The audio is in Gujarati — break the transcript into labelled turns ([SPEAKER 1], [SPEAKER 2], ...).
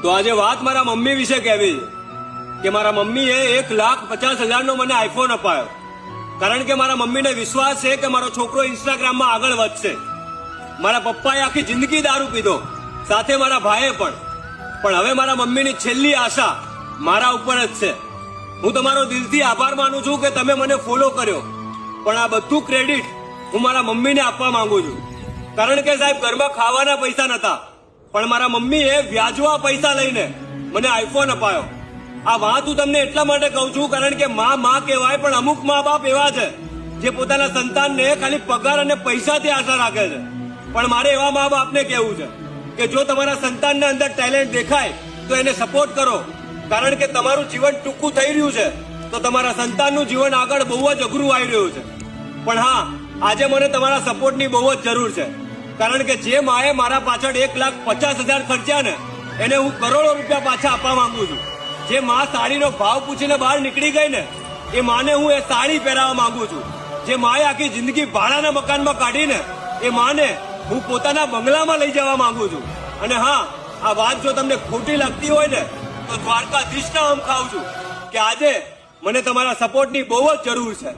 [SPEAKER 1] તો આજે વાત મારા મમ્મી વિશે કહેવી છે કે મારા મમ્મીએ 1,50,000 મને આઈફોન અપાયો, કારણ કે મારા મમ્મીને વિશ્વાસ છે કે મારો છોકરો ઇન્સ્ટાગ્રામમાં આગળ વધશે. મારા પપ્પાએ આખી જિંદગી દારૂ પીધો, સાથે મારા ભાઈએ પણ હવે મારા મમ્મીની છેલ્લી આશા મારા ઉપર જ છે. હું તમારો દિલથી આભાર માનું છું કે તમે મને ફોલો કર્યો, પણ આ બધું ક્રેડિટ હું મારા મમ્મીને આપવા માંગુ છું. કારણ કે સાહેબ, ઘરમાં ખાવાના પૈસા નતા, પણ મારા મમ્મીએ વ્યાજવા પૈસા લઈને મને આઈફોન અપાયો. આ વાત હું તમને એટલા માટે કહું છું કારણ કે માં કહેવાય, પણ અમુક મા બાપ એવા છે જે પોતાના સંતાનને ખાલી પગાર અને પૈસાથી આશા રાખે છે. પણ મારે એવા મા બાપને કહેવું છે કે જો તમારા સંતાનને અંદર ટેલેન્ટ દેખાય તો એને સપોર્ટ કરો, કારણ કે તમારું જીવન ટૂંકું થઈ રહ્યું છે તો તમારા સંતાનનું જીવન આગળ બહુ જ અઘરું આવી રહ્યું છે. પણ હા, આજે મને તમારા સપોર્ટની બહુ જ જરૂર છે, કારણ કે જે માએ મારા પાછળ 1,50,000 ખર્ચ્યા ને એને હું કરોડો રૂપિયા પાછા આપવા માંગુ છું. જે માં સાડીનો ભાવ પૂછીને બહાર નીકળી ગઈ ને એ માને હું એ સાડી પહેરાવવા માંગુ છું. જે માએ આખી જિંદગી ભાડાના મકાનમાં કાઢીને એ માને હું પોતાના બંગલામાં લઈ જવા માંગુ છું. અને હા, આ વાત જો તમને ખોટી લાગતી હોય ને તો દ્વારકાધીશના આમ ખાઉં છું કે આજે મને તમારા સપોર્ટની બહુ જ જરૂર છે.